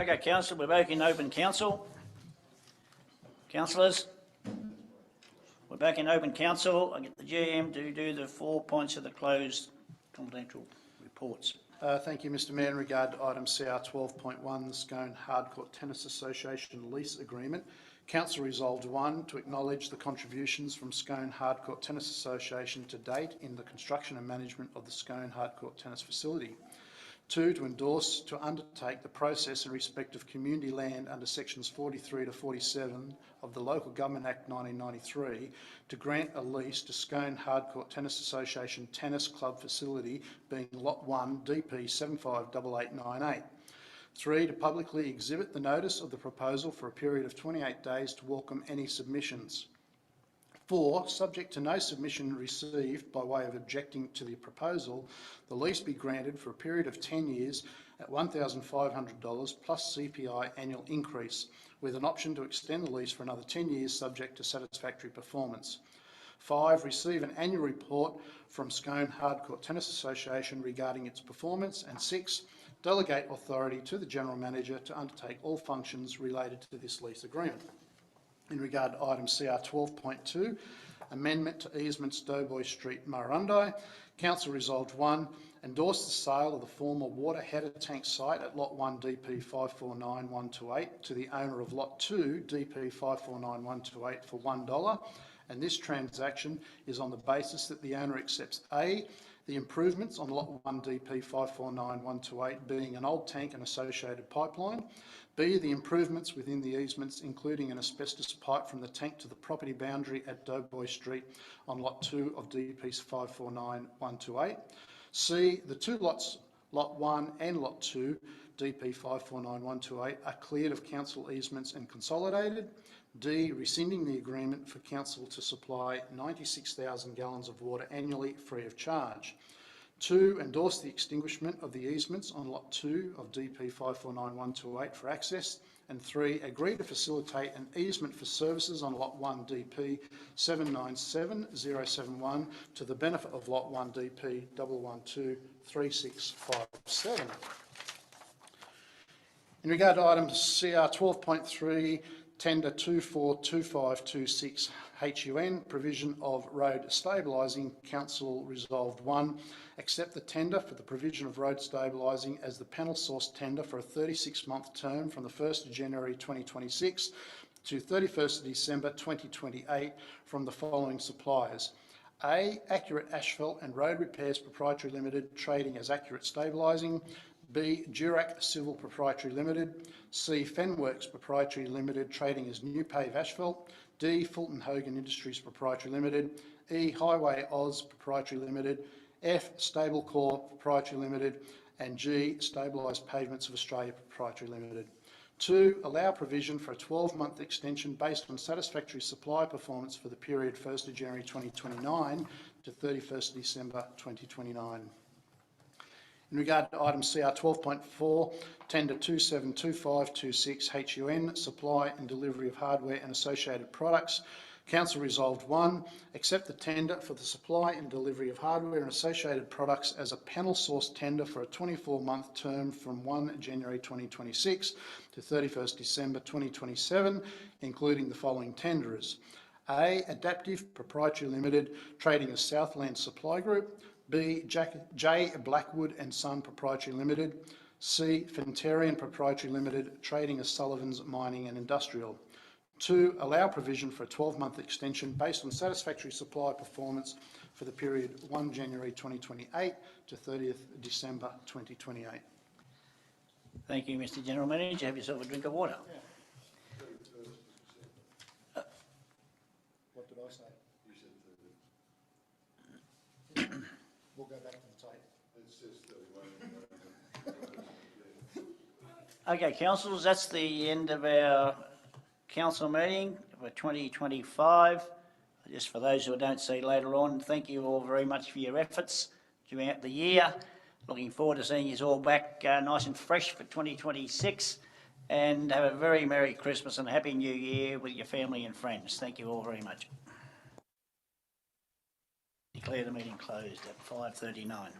Okay, council, we're back in open council. Councillors, we're back in open council. I get the GM to do the 4 points of the closed confidential reports. Thank you, Mr Mayor. In regard to item CR 12.1, the Scone Hardcourt Tennis Association lease agreement, Council resolved 1, to acknowledge the contributions from Scone Hardcourt Tennis Association to date in the construction and management of the Scone Hardcourt Tennis facility. 2, to endorse to undertake the process in respect of community land under sections 43 to 47 of the Local Government Act 1993 to grant a lease to Scone Hardcourt Tennis Association Tennis Club facility being Lot 1 DP 758898. 3, to publicly exhibit the notice of the proposal for a period of 28 days to welcome any submissions. 4, subject to no submission received by way of objecting to the proposal, the lease be granted for a period of 10 years at $1,500 plus CPI annual increase, with an option to extend the lease for another 10 years subject to satisfactory performance. 5, receive an annual report from Scone Hardcourt Tennis Association regarding its performance. And 6, delegate authority to the General Manager to undertake all functions related to this lease agreement. In regard to item CR 12.2, amendment to easement Doughboy Street, Murrurundi, Council resolved 1, endorse the sale of the former water header tank site at Lot 1 DP 549128 to the owner of Lot 2 DP 549128 for $1, and this transaction is on the basis that the owner accepts A, the improvements on Lot 1 DP 549128 being an old tank and associated pipeline, B, the improvements within the easements including an asbestos pipe from the tank to the property boundary at Doughboy Street on Lot 2 of DP 549128, C, the two lots, Lot 1 and Lot 2 DP 549128 are cleared of council easements and consolidated, D, rescinding the agreement for council to supply 96,000 gallons of water annually free of charge. 2, endorse the extinguishment of the easements on Lot 2 of DP 549128 for access. And 3, agree to facilitate an easement for services on Lot 1 DP 797071 to the benefit of Lot 1 DP 1123657. In regard to item CR 12.3, Tender 242526 HUN, provision of road stabilising, Council resolved 1, accept the tender for the provision of road stabilising as the panel source tender for a 36-month term from the 1st of January 2026 to 31st of December 2028 from the following suppliers. A, Accurate Asphalt and Road Repairs Proprietary Limited, trading as Accurate Stabilising. B, Durac Civil Proprietary Limited. C, Fenworks Proprietary Limited, trading as New Pave Asphalt. D, Fulton Hogan Industries Proprietary Limited. E, Highway Oz Proprietary Limited. F, Stablecore Proprietary Limited. And G, Stabilised Pavements of Australia Proprietary Limited. 2, allow provision for a 12-month extension based on satisfactory supply performance for the period 1st of January 2029 to 31st of December 2029. In regard to item CR 12.4, Tender 272526 HUN, supply and delivery of hardware and associated products, Council resolved 1, accept the tender for the supply and delivery of hardware and associated products as a panel source tender for a 24-month term from 1 January 2026 to 31st December 2027, including the following tenderers. A, Adaptive Proprietary Limited, trading as Southland Supply Group. B, J Blackwood and Son Proprietary Limited. C, Fentarian Proprietary Limited, trading as Sullivan's Mining and Industrial. 2, allow provision for a 12-month extension based on satisfactory supply performance for the period 1 January 2028 to 30th December 2028. Thank you, Mr General Manager. Have yourself a drink of water. Yeah. What did I say? You said 30. We'll go back to the tape. It says 31. Okay, councillors, that's the end of our council meeting for 2025. Just for those who I don't see later on, thank you all very much for your efforts throughout the year. Looking forward to seeing you all back nice and fresh for 2026, and have a very Merry Christmas and Happy New Year with your family and friends. Thank you all very much. Declare the meeting closed at 5:39.